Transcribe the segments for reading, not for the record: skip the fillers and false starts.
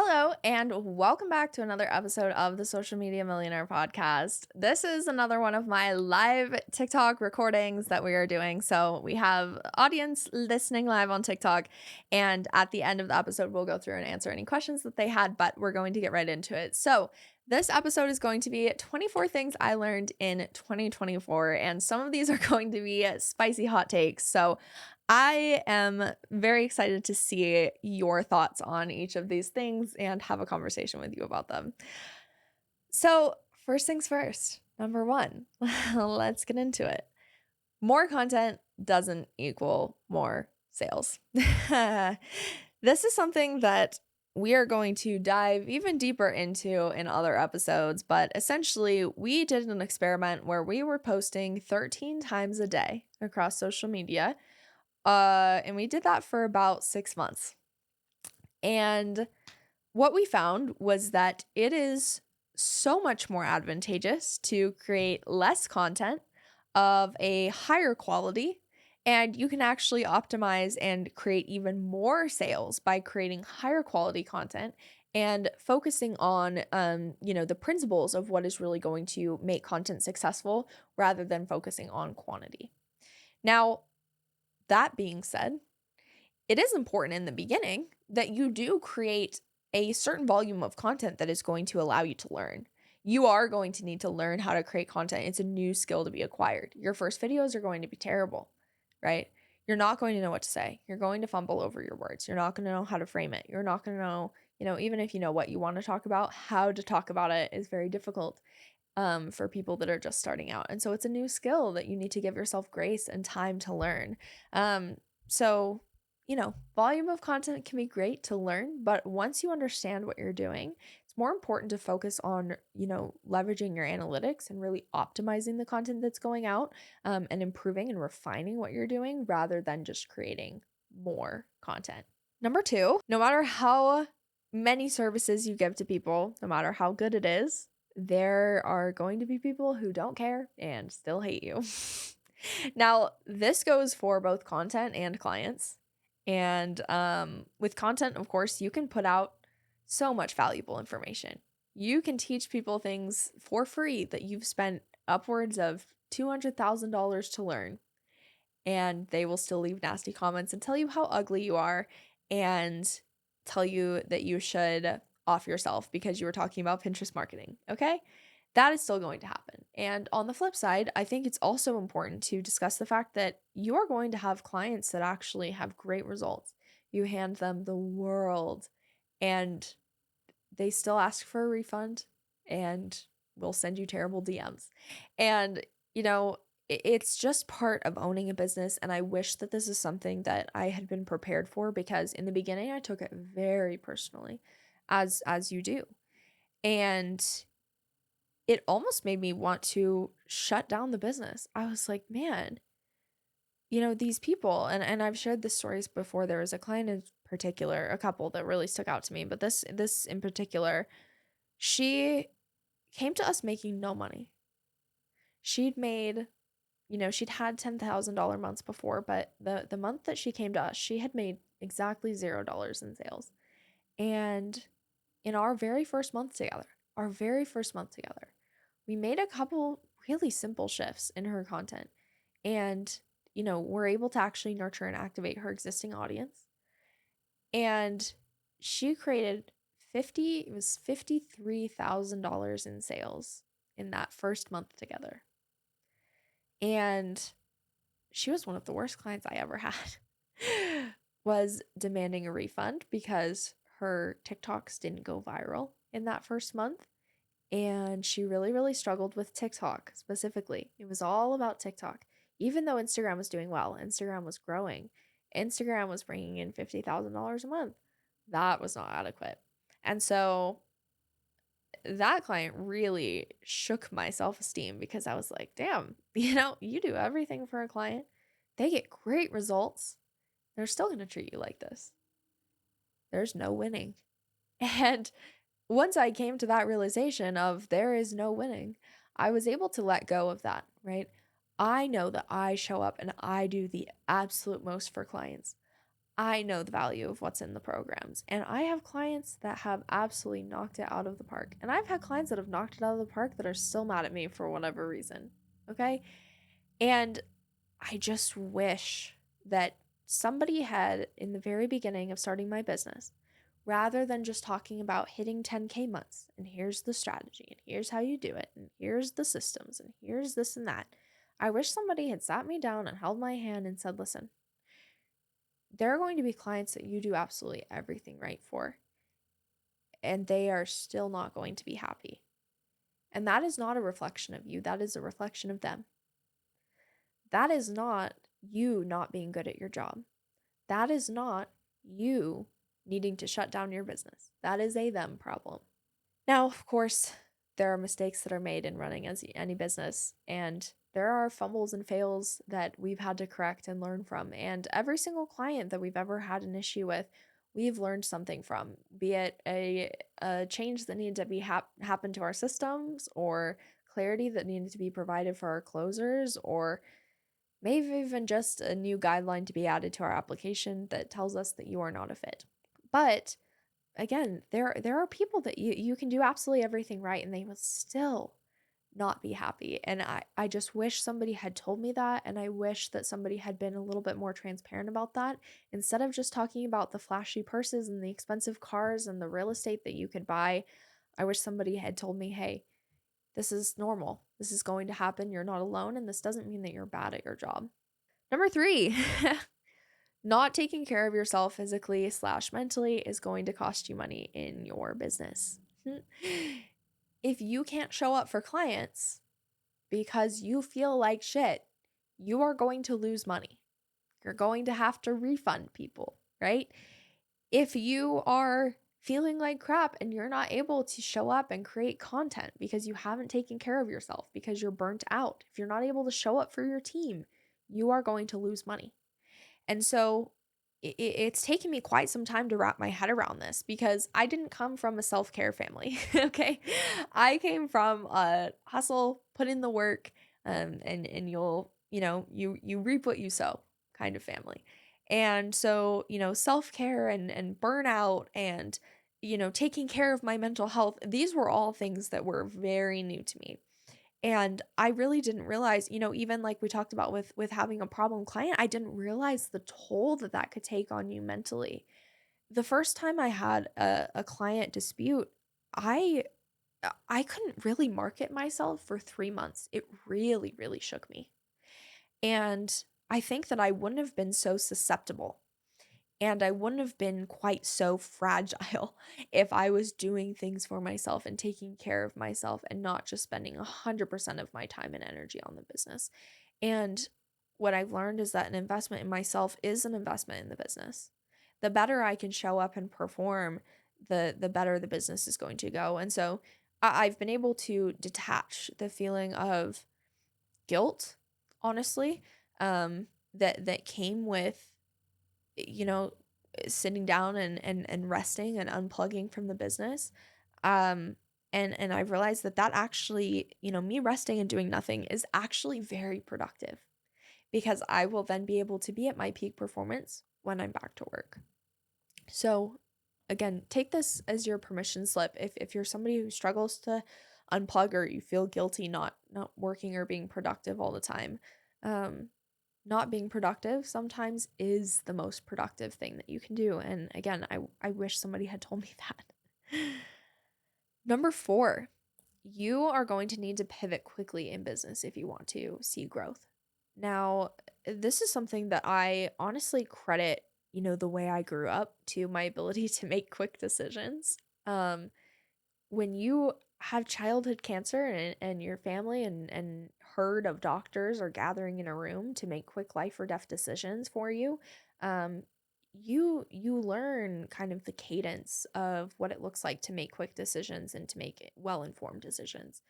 Hello, and welcome back to another episode of the Social Media Millionaire Podcast. This is another one of my live TikTok recordings that we are doing. So, we have audience listening live on TikTok, and at the end of the episode, we'll go through and answer any questions that they had, but we're going to get right into it. So, this episode is going to be 24 things I learned in 2024, and some of these are going to be spicy hot takes. So, I am very excited to see your thoughts on each of these things and have a conversation with you about them. So, first things first, number one, let's get into it. More content doesn't equal more sales. This is something that we are going to dive even deeper into in other episodes, but essentially, we did an experiment where we were posting 13 times a day across social media. And we did that for about 6 months. And what we found was that it is so much more advantageous to create less content of a higher quality, and you can actually optimize and create even more sales by creating higher quality content and focusing on the principles of what is really going to make content successful rather than focusing on quantity. Now, that being said, it is important in the beginning that you do create a certain volume of content that is going to allow you to learn. You are going to need to learn how to create content. It's a new skill to be acquired. Your first videos are going to be terrible, right? You're not going to know what to say. You're going to fumble over your words. You're not going to know how to frame it. You're not going to know, even if you know what you want to talk about, how to talk about it is very difficult for people that are just starting out. And so it's a new skill that you need to give yourself grace and time to learn. So volume of content can be great to learn, but once you understand what you're doing, it's more important to focus on, leveraging your analytics and really optimizing the content that's going out, and improving and refining what you're doing rather than just creating more content. Number two, no matter how many services you give to people, no matter how good it is, there are going to be people who don't care and still hate you. Now, this goes for both content and clients. And with content, of course, you can put out so much valuable information. You can teach people things for free that you've spent upwards of $200,000 to learn, and they will still leave nasty comments and tell you how ugly you are and tell you that you should off yourself because you were talking about Pinterest marketing. Okay? That is still going to happen. And on the flip side, I think it's also important to discuss the fact that you are going to have clients that actually have great results. You hand them the world and they still ask for a refund and will send you terrible DMs. And, it's just part of owning a business. And I wish that this is something that I had been prepared for, because in the beginning I took it very personally, as you do. And it almost made me want to shut down the business. I was like, man, these people, and I've shared this stories before. There was a client in particular, a couple that really stuck out to me, but this in particular, she came to us making no money. She'd made, she'd had $10,000 months before, but the month that she came to us, she had made exactly $0 in sales. And in our very first month together, we made a couple really simple shifts in her content. And, we're able to actually nurture and activate her existing audience. And she created $53,000 in sales in that first month together. And she was one of the worst clients I ever had. Was demanding a refund because her TikToks didn't go viral in that first month. And she really, really struggled with TikTok specifically. It was all about TikTok. Even though Instagram was doing well, Instagram was growing, Instagram was bringing in $50,000 a month. That was not adequate. And so that client really shook my self-esteem, because I was like, damn, you do everything for a client. They get great results. They're still going to treat you like this. There's no winning. And once I came to that realization of there is no winning, I was able to let go of that, right? I know that I show up and I do the absolute most for clients. I know the value of what's in the programs. And I have clients that have absolutely knocked it out of the park. And I've had clients that have knocked it out of the park that are still mad at me for whatever reason. Okay. And I just wish that somebody had, in the very beginning of starting my business, rather than just talking about hitting 10K months and here's the strategy and here's how you do it and here's the systems and here's this and that. I wish somebody had sat me down and held my hand and said, listen, there are going to be clients that you do absolutely everything right for, and they are still not going to be happy. And that is not a reflection of you, that is a reflection of them. That is not you not being good at your job. That is not you needing to shut down your business. That is a them problem. Now, of course, there are mistakes that are made in running as any business, and there are fumbles and fails that we've had to correct and learn from. And every single client that we've ever had an issue with, we've learned something from, be it a change that needed to be happen to our systems, or clarity that needed to be provided for our closers, or maybe even just a new guideline to be added to our application that tells us that you are not a fit. But again, there are people that you can do absolutely everything right and they will still not be happy. And I just wish somebody had told me that, and I wish that somebody had been a little bit more transparent about that instead of just talking about the flashy purses and the expensive cars and the real estate that you could buy. I wish somebody had told me, hey, this is normal. This is going to happen. You're not alone, and this doesn't mean that you're bad at your job. Number 3, not taking care of yourself physically/mentally is going to cost you money in your business. If you can't show up for clients because you feel like shit, you are going to lose money. You're going to have to refund people, right? If you are feeling like crap and you're not able to show up and create content because you haven't taken care of yourself, because you're burnt out, if you're not able to show up for your team, you are going to lose money. And so it's taken me quite some time to wrap my head around this because I didn't come from a self-care family. Okay. I came from a hustle, put in the work, and you reap what you sow kind of family. And so, self-care and burnout and, taking care of my mental health, these were all things that were very new to me. And I really didn't realize, even like we talked about with having a problem client, I didn't realize the toll that that could take on you mentally. The first time I had a client dispute, I I couldn't really market myself for 3 months. It really, really shook me. And I think that I wouldn't have been so susceptible and I wouldn't have been quite so fragile if I was doing things for myself and taking care of myself and not just spending 100% of my time and energy on the business. And what I've learned is that an investment in myself is an investment in the business. The better I can show up and perform, the better the business is going to go. And so I've been able to detach the feeling of guilt, honestly, that came with, you know, sitting down and resting and unplugging from the business. Um, and I've realized that actually, me resting and doing nothing is actually very productive because I will then be able to be at my peak performance when I'm back to work. So again, take this as your permission slip. If you're somebody who struggles to unplug or you feel guilty not working or being productive all the time, um, not being productive sometimes is the most productive thing that you can do. And again, I wish somebody had told me that. Number 4, you are going to need to pivot quickly in business if you want to see growth. Now, this is something that I honestly credit, the way I grew up to my ability to make quick decisions. When you have childhood cancer and your family and herd of doctors are gathering in a room to make quick life or death decisions for you, um, you learn kind of the cadence of what it looks like to make quick decisions and to make well-informed decisions.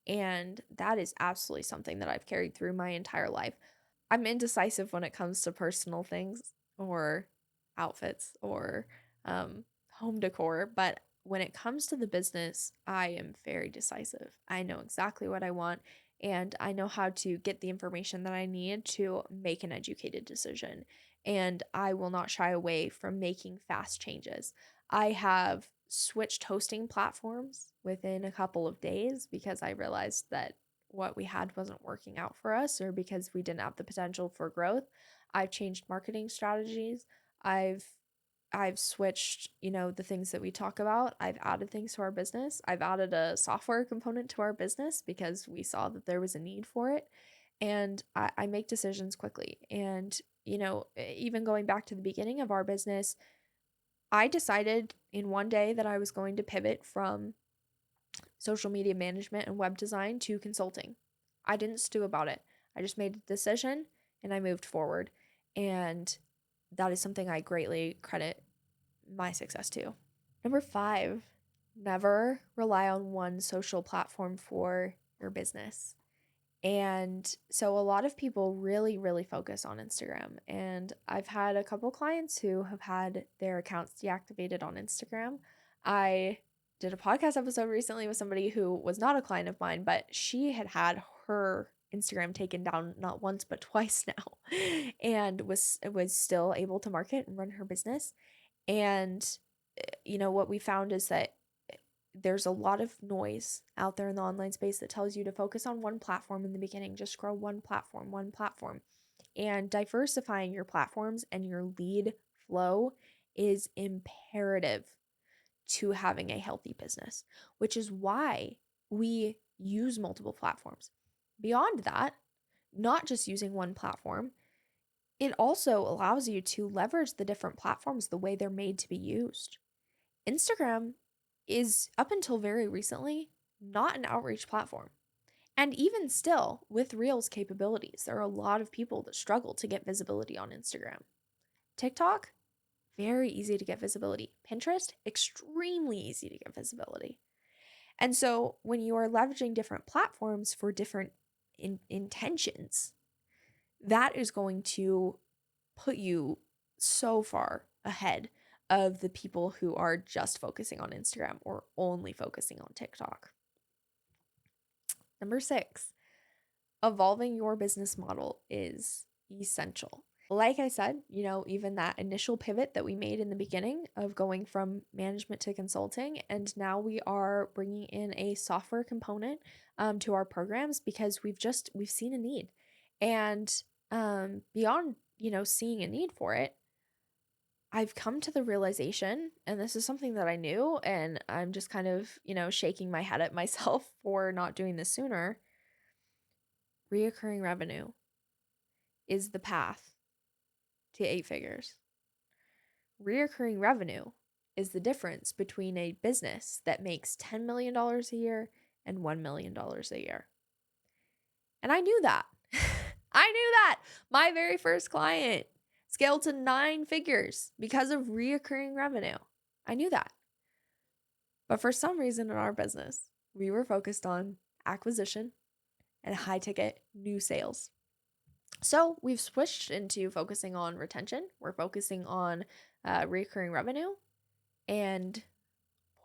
And that is absolutely something that I've carried through my entire life. I'm indecisive when it comes to personal things or outfits or home decor, but when it comes to the business, I am very decisive. I know exactly what I want, and I know how to get the information that I need to make an educated decision. And I will not shy away from making fast changes. I have switched hosting platforms within a couple of days because I realized that what we had wasn't working out for us, or because we didn't have the potential for growth. I've changed marketing strategies. I've I've switched, the things that we talk about. I've added things to our business. I've added a software component to our business because we saw that there was a need for it. And I make decisions quickly. And, even going back to the beginning of our business, I decided in one day that I was going to pivot from social media management and web design to consulting. I didn't stew about it. I just made a decision and I moved forward. And that is something I greatly credit my success to. Number 5, never rely on one social platform for your business. And so a lot of people really, really focus on Instagram. And I've had a couple clients who have had their accounts deactivated on Instagram. I did a podcast episode recently with somebody who was not a client of mine, but she had had her Instagram taken down not once but twice now, and was still able to market and run her business. And what we found is that there's a lot of noise out there in the online space that tells you to focus on one platform in the beginning, just grow one platform. And diversifying your platforms and your lead flow is imperative to having a healthy business, which is why we use multiple platforms. Beyond that, not just using one platform, it also allows you to leverage the different platforms the way they're made to be used. Instagram is, up until very recently, not an outreach platform. And even still, with Reels capabilities, there are a lot of people that struggle to get visibility on Instagram. TikTok, very easy to get visibility. Pinterest, extremely easy to get visibility. And so when you are leveraging different platforms for different intentions, that is going to put you so far ahead of the people who are just focusing on Instagram or only focusing on TikTok. Number 6, evolving your business model is essential. Like I said, even that initial pivot that we made in the beginning of going from management to consulting, and now we are bringing in a software component to our programs because we've seen a need. And beyond, seeing a need for it, I've come to the realization, and this is something that I knew, and I'm just kind of, shaking my head at myself for not doing this sooner. Reoccurring revenue is the path to 8 figures. Reoccurring revenue is the difference between a business that makes $10 million a year and $1 million a year. And I knew that. I knew that. My very first client scaled to 9 figures because of reoccurring revenue. I knew that. But for some reason in our business, we were focused on acquisition and high ticket new sales. So we've switched into focusing on retention. We're focusing on recurring revenue. And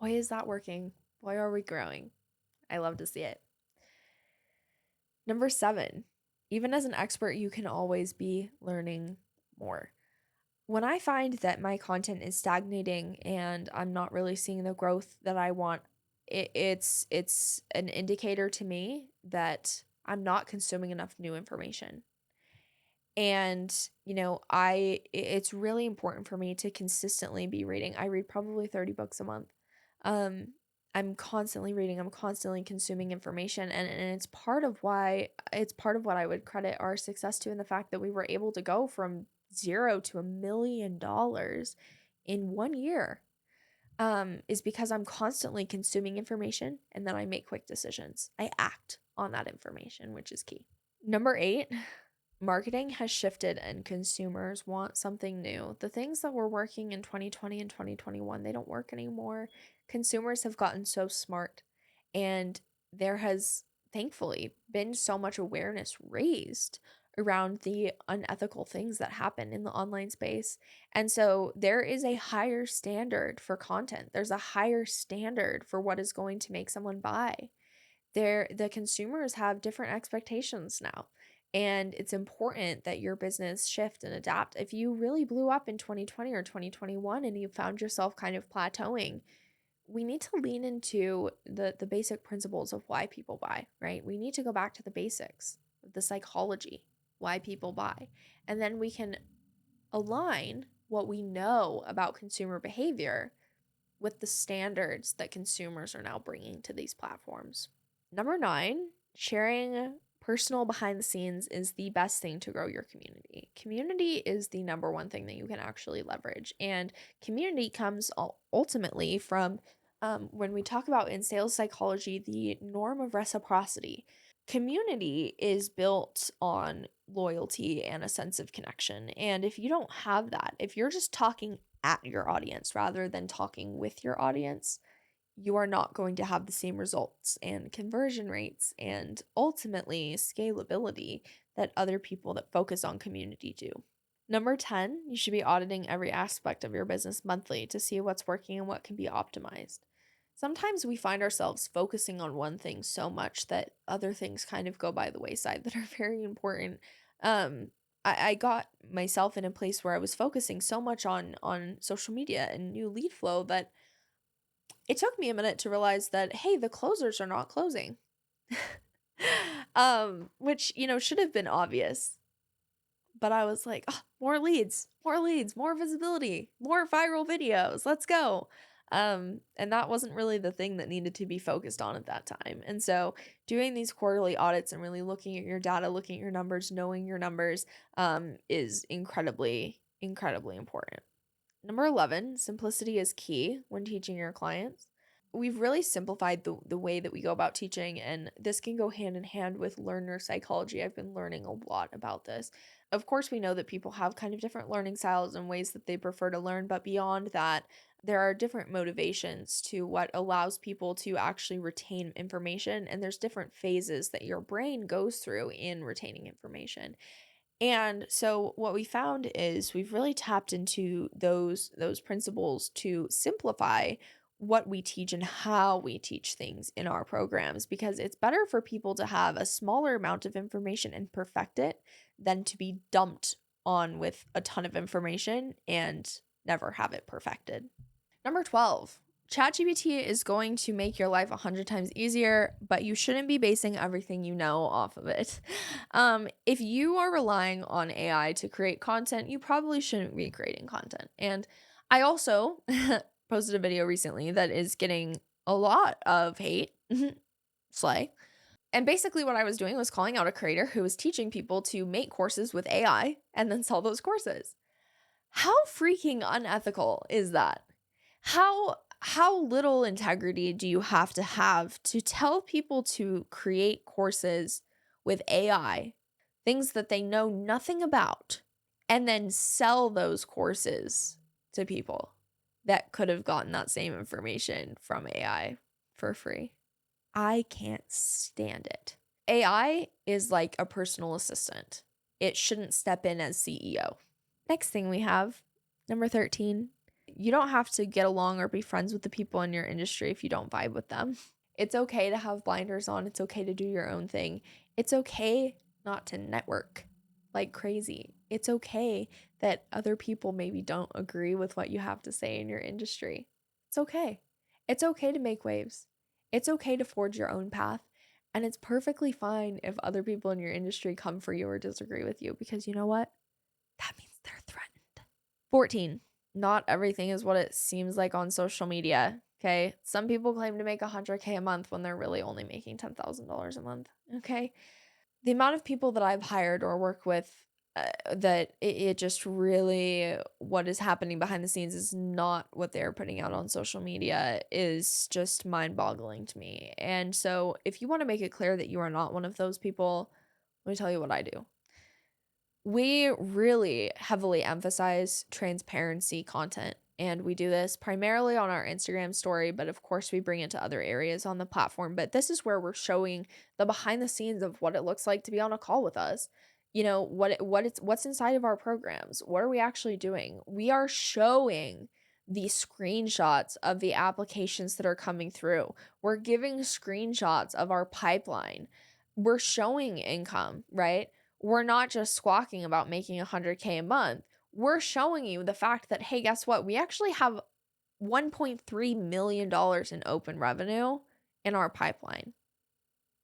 boy, is that working. Boy, are we growing. I love to see it. Number 7, even as an expert, you can always be learning more. When I find that my content is stagnating and I'm not really seeing the growth that I want, it's an indicator to me that I'm not consuming enough new information. And, it's really important for me to consistently be reading. I read probably 30 books a month. Um, I'm constantly reading, I'm constantly consuming information. And it's part of what I would credit our success to, in the fact that we were able to go from 0 to $1 million in 1 year. Is because I'm constantly consuming information and then I make quick decisions. I act on that information, which is key. Number 8, marketing has shifted and consumers want something new. The things that were working in 2020 and 2021, they don't work anymore. Consumers have gotten so smart, and there has thankfully been so much awareness raised around the unethical things that happen in the online space. And so there is a higher standard for content. There's a higher standard for what is going to make someone buy. The consumers have different expectations now. And it's important that your business shift and adapt. If you really blew up in 2020 or 2021 and you found yourself kind of plateauing, we need to lean into the basic principles of why people buy, right? We need to go back to the basics, the psychology, why people buy. And then we can align what we know about consumer behavior with the standards that consumers are now bringing to these platforms. Number 9, sharing personal behind the scenes is the best thing to grow your community. Community is the number one thing that you can actually leverage. And community comes ultimately from when we talk about in sales psychology, the norm of reciprocity. Community is built on loyalty and a sense of connection. And if you don't have that, if you're just talking at your audience rather than talking with your audience, you are not going to have the same results and conversion rates and ultimately scalability that other people that focus on community do. Number 10, you should be auditing every aspect of your business monthly to see what's working and what can be optimized. Sometimes we find ourselves focusing on one thing so much that other things kind of go by the wayside that are very important. I got myself in a place where I was focusing so much on social media and new lead flow that it took me a minute to realize that, hey, the closers are not closing. Which, should have been obvious. But I was like, oh, more leads, more visibility, more viral videos. Let's go. And that wasn't really the thing that needed to be focused on at that time. And so doing these quarterly audits and really looking at your data, looking at your numbers, knowing your numbers, is incredibly, incredibly important. Number 11, simplicity is key when teaching your clients. We've really simplified the way that we go about teaching, and this can go hand in hand with learner psychology. I've been learning a lot about this. Of course, we know that people have kind of different learning styles and ways that they prefer to learn, but beyond that, there are different motivations to what allows people to actually retain information, and there's different phases that your brain goes through in retaining information. And so what we found is we've really tapped into those principles to simplify what we teach and how we teach things in our programs, because it's better for people to have a smaller amount of information and perfect it than to be dumped on with a ton of information and never have it perfected. Number 12, ChatGPT is going to make your life 100 times easier, but you shouldn't be basing everything you know off of it. If you are relying on AI to create content, you probably shouldn't be creating content. And I also posted a video recently that is getting a lot of hate, slay. And basically what I was doing was calling out a creator who was teaching people to make courses with AI and then sell those courses. How freaking unethical is that? How little integrity do you have to tell people to create courses with AI, things that they know nothing about, and then sell those courses to people that could have gotten that same information from AI for free? I can't stand it. AI is like a personal assistant. It shouldn't step in as CEO. Next thing we have, number 13, you don't have to get along or be friends with the people in your industry if you don't vibe with them. It's okay to have blinders on. It's okay to do your own thing. It's okay not to network like crazy. It's okay that other people maybe don't agree with what you have to say in your industry. It's okay. It's okay to make waves. It's okay to forge your own path. And it's perfectly fine if other people in your industry come for you or disagree with you, because you know what? That means they're threatened. 14, not everything is what it seems like on social media. Okay. Some people claim to make $100K a month when they're really only making $10,000 a month. Okay. The amount of people that I've hired or worked with, that it just really, what is happening behind the scenes is not what they're putting out on social media, is just mind boggling to me. And so if you want to make it clear that you are not one of those people, let me tell you what I do. We really heavily emphasize transparency content, and we do this primarily on our Instagram story, but of course we bring it to other areas on the platform. But this is where we're showing the behind the scenes of what it looks like to be on a call with us. What's inside of our programs. What are we actually doing? We are showing the screenshots of the applications that are coming through. We're giving screenshots of our pipeline. We're showing income, right? We're not just squawking about making 100K a month. We're showing you the fact that, hey, guess what? We actually have $1.3 million in open revenue in our pipeline.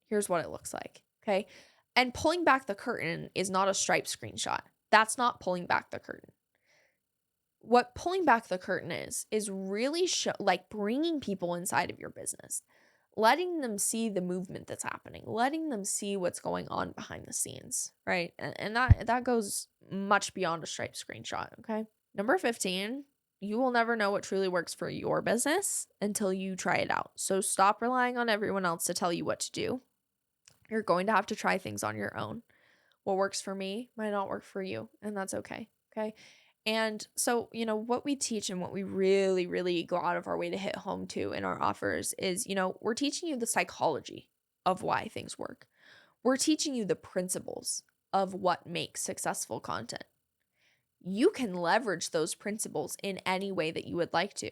Here's what it looks like. Okay. And pulling back the curtain is not a Stripe screenshot. That's not pulling back the curtain. What pulling back the curtain is really like bringing people inside of your business, letting them see the movement that's happening, letting them see what's going on behind the scenes, right? And that goes much beyond a Stripe screenshot. Okay. Number 15, you will never know what truly works for your business until you try it out. So stop relying on everyone else to tell you what to do. You're going to have to try things on your own. What works for me might not work for you, and that's okay. Okay. And so, what we teach and what we really, really go out of our way to hit home to in our offers is, we're teaching you the psychology of why things work. We're teaching you the principles of what makes successful content. You can leverage those principles in any way that you would like to.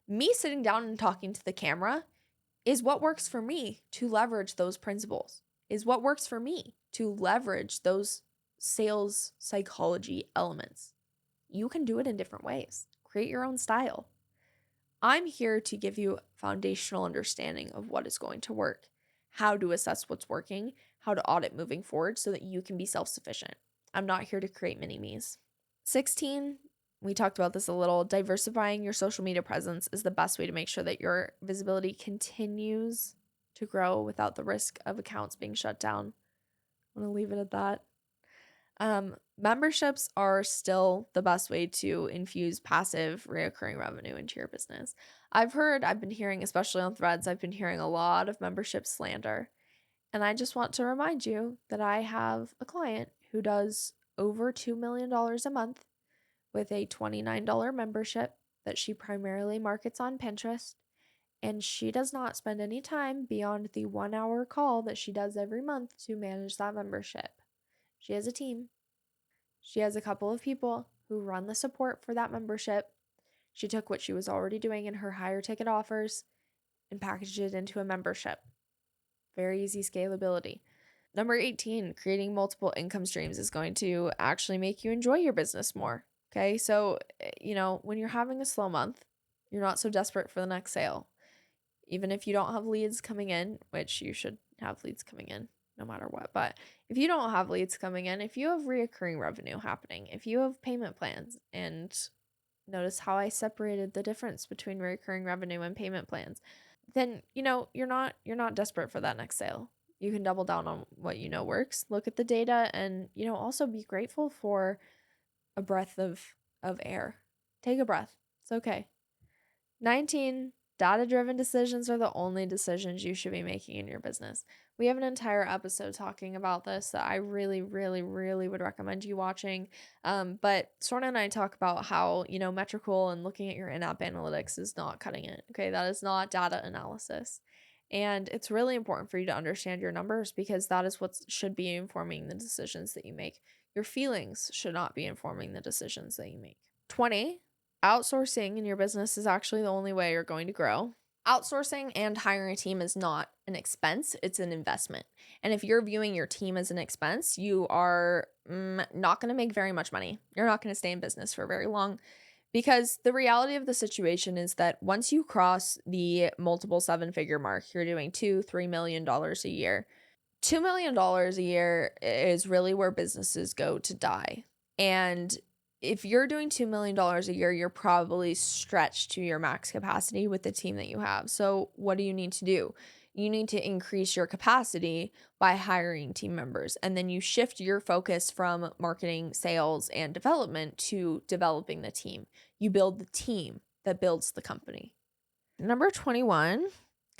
Me sitting down and talking to the camera is what works for me to leverage those principles, is what works for me to leverage those sales psychology elements. You can do it in different ways. Create your own style. I'm here to give you foundational understanding of what is going to work, how to assess what's working, how to audit moving forward so that you can be self-sufficient. I'm not here to create mini-me's. 16, we talked about this a little. Diversifying your social media presence is the best way to make sure that your visibility continues to grow without the risk of accounts being shut down. I'm going to leave it at that. Memberships are still the best way to infuse passive recurring revenue into your business. I've been hearing, especially on Threads, I've been hearing a lot of membership slander. And I just want to remind you that I have a client who does over $2 million a month with a $29 membership that she primarily markets on Pinterest. And she does not spend any time beyond the 1 hour call that she does every month to manage that membership. She has a team. She has a couple of people who run the support for that membership. She took what she was already doing in her higher ticket offers and packaged it into a membership. Very easy scalability. Number 18, creating multiple income streams is going to actually make you enjoy your business more. Okay, so, when you're having a slow month, you're not so desperate for the next sale. Even if you don't have leads coming in, which you should have leads coming in no matter what. But if you don't have leads coming in, if you have reoccurring revenue happening, if you have payment plans, and notice how I separated the difference between recurring revenue and payment plans, then, you're not desperate for that next sale. You can double down on what works, look at the data, and, also be grateful for a breath of air. Take a breath. It's okay. 19, data-driven decisions are the only decisions you should be making in your business. We have an entire episode talking about this that I really, really, really would recommend you watching. But Sorna and I talk about how, Metricool and looking at your in-app analytics is not cutting it. Okay, that is not data analysis. And it's really important for you to understand your numbers because that is what should be informing the decisions that you make. Your feelings should not be informing the decisions that you make. 20, outsourcing in your business is actually the only way you're going to grow. Outsourcing and hiring a team is not an expense, it's an investment. And if you're viewing your team as an expense, you are not going to make very much money. You're not going to stay in business for very long because the reality of the situation is that once you cross the multiple 7-figure mark, you're doing $2-3 million a year. $2 million a year is really where businesses go to die. And if you're doing $2 million a year, you're probably stretched to your max capacity with the team that you have. So what do you need to do? You need to increase your capacity by hiring team members. And then you shift your focus from marketing, sales, and development to developing the team. You build the team that builds the company. Number 21,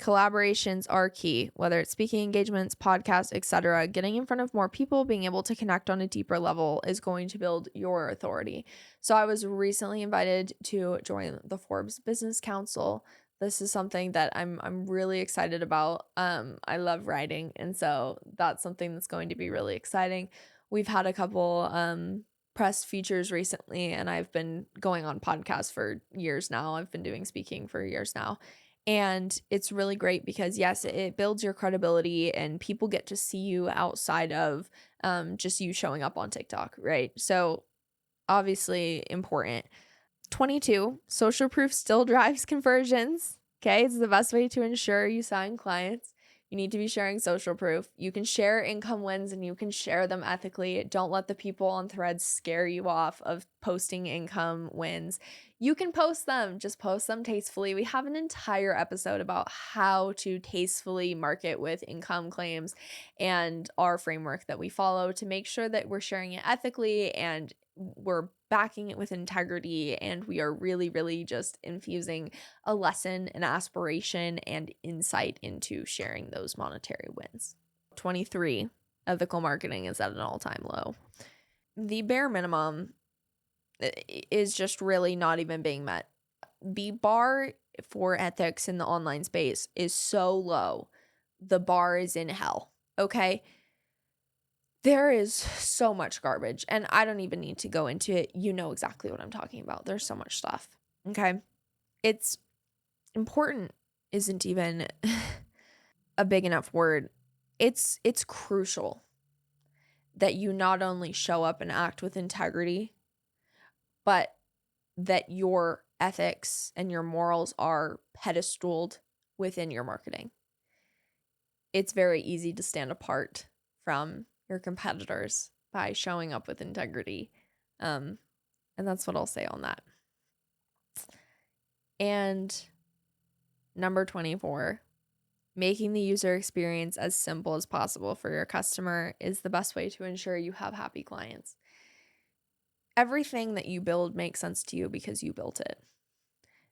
collaborations are key, whether it's speaking engagements, podcasts, etc. Getting in front of more people, being able to connect on a deeper level is going to build your authority. So I was recently invited to join the Forbes Business Council. This is something that I'm really excited about. I love writing, and so that's something that's going to be really exciting. We've had a couple press features recently, and I've been going on podcasts for years now. I've been doing speaking for years now. And it's really great because, yes, it builds your credibility and people get to see you outside of just you showing up on TikTok, right? So obviously important. 22, social proof still drives conversions. Okay, it's the best way to ensure you sign clients. You need to be sharing social proof. You can share income wins and you can share them ethically. Don't let the people on Threads scare you off of posting income wins. You can post them, just post them tastefully. We have an entire episode about how to tastefully market with income claims and our framework that we follow to make sure that we're sharing it ethically and we're backing it with integrity, and we are really, really just infusing a lesson, an aspiration, and insight into sharing those monetary wins. 23, ethical marketing is at an all-time low. The bare minimum is just really not even being met. The bar for ethics in the online space is so low. The bar is in hell, okay? There is so much garbage, and I don't even need to go into it. You know exactly what I'm talking about. There's so much stuff. Okay. It's important isn't even a big enough word. It's crucial that you not only show up and act with integrity, but that your ethics and your morals are pedestaled within your marketing. It's very easy to stand apart from your competitors by showing up with integrity. And that's what I'll say on that. And number 24, making the user experience as simple as possible for your customer is the best way to ensure you have happy clients. Everything that you build makes sense to you because you built it.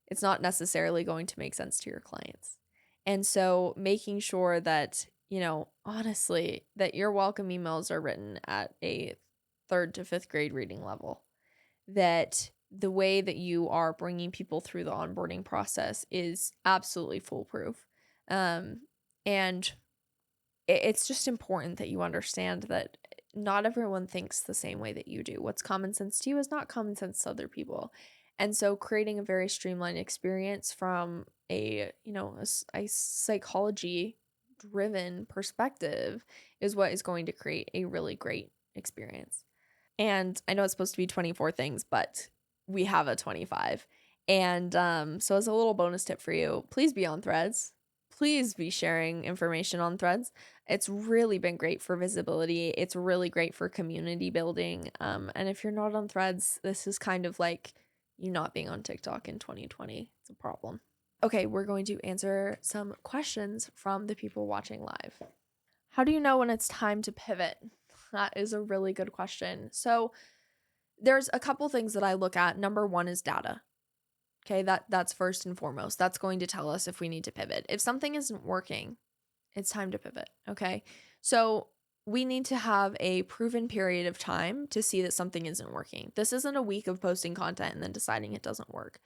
It's not necessarily going to make sense to your clients. And so making sure that, honestly, that your welcome emails are written at a 3rd to 5th grade reading level, that the way that you are bringing people through the onboarding process is absolutely foolproof. And it's just important that you understand that not everyone thinks the same way that you do. What's common sense to you is not common sense to other people. And so creating a very streamlined experience from a psychology driven perspective is what is going to create a really great experience. And I know it's supposed to be 24 things, but we have a 25. And so as a little bonus tip for you, please be on Threads. Please be sharing information on Threads. It's really been great for visibility. It's really great for community building. And if you're not on Threads, this is kind of like you not being on TikTok in 2020. It's a problem. Okay, we're going to answer some questions from the people watching live. How do you know when it's time to pivot? That is a really good question. So there's a couple things that I look at. Number one is data. Okay, that's first and foremost. That's going to tell us if we need to pivot. If something isn't working, it's time to pivot. Okay, so we need to have a proven period of time to see that something isn't working. This isn't a week of posting content and then deciding it doesn't work.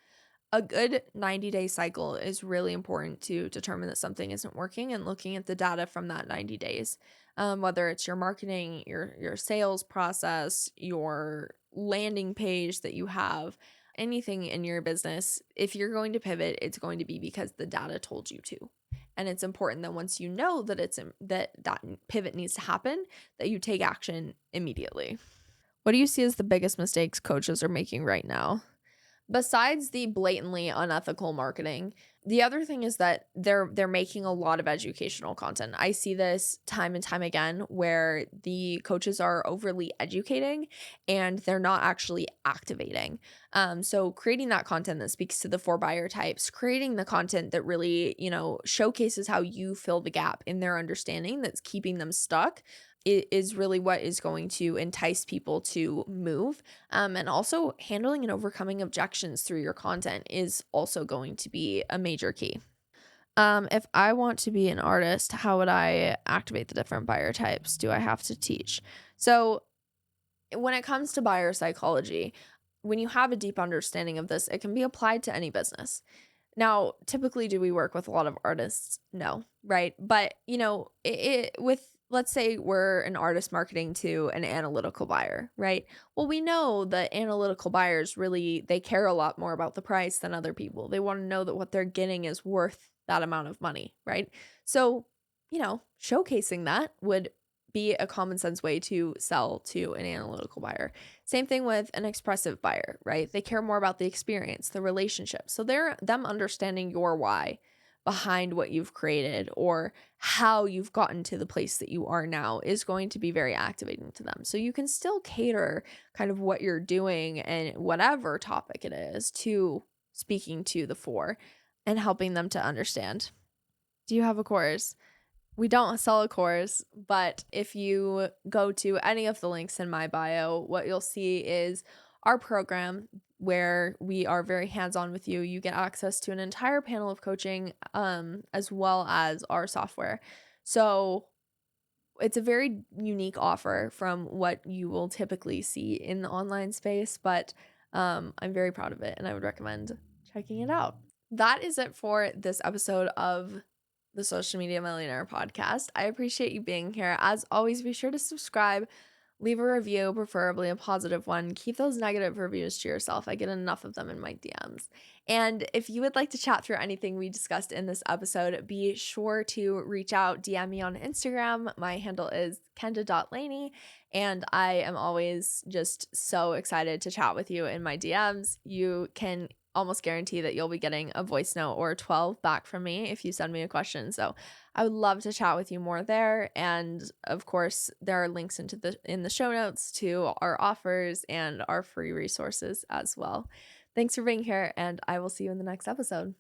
A good 90-day cycle is really important to determine that something isn't working and looking at the data from that 90 days. Whether it's your marketing, your sales process, your landing page that you have, anything in your business, if you're going to pivot, it's going to be because the data told you to. And it's important that once you know that that pivot needs to happen, that you take action immediately. What do you see as the biggest mistakes coaches are making right now? Besides the blatantly unethical marketing, the other thing is that they're making a lot of educational content. I see this time and time again where the coaches are overly educating and they're not actually activating. So creating that content that speaks to the 4 buyer types, creating the content that really, showcases how you fill the gap in their understanding that's keeping them stuck is really what is going to entice people to move. And also handling and overcoming objections through your content is also going to be a major key. If I want to be an artist, how would I activate the different buyer types? Do I have to teach? So when it comes to buyer psychology, when you have a deep understanding of this, it can be applied to any business. Now, typically, do we work with a lot of artists? No, right? But, with let's say we're an artist marketing to an analytical buyer, right? Well, we know that analytical buyers really they care a lot more about the price than other people. They want to know that what they're getting is worth that amount of money, right? So, showcasing that would be a common sense way to sell to an analytical buyer. Same thing with an expressive buyer, right? They care more about the experience, the relationship. So they're them understanding your why behind what you've created or how you've gotten to the place that you are now is going to be very activating to them. So you can still cater kind of what you're doing and whatever topic it is to speaking to the four and helping them to understand. Do you have a course? We don't sell a course, but if you go to any of the links in my bio, what you'll see is our program where we are very hands-on with you. You get access to an entire panel of coaching, as well as our software. So it's a very unique offer from what you will typically see in the online space, but I'm very proud of it and I would recommend checking it out. That is it for this episode of the Social Media Millionaire podcast. I appreciate you being here. As always, be sure to subscribe, leave a review, preferably a positive one. Keep those negative reviews to yourself. I get enough of them in my DMs. And if you would like to chat through anything we discussed in this episode, be sure to reach out, DM me on Instagram. My handle is kenda.laney, and I am always just so excited to chat with you in my DMs. You can almost guarantee that you'll be getting a voice note or 12 back from me if you send me a question. So I would love to chat with you more there. And of course, there are links in the show notes to our offers and our free resources as well. Thanks for being here, and I will see you in the next episode.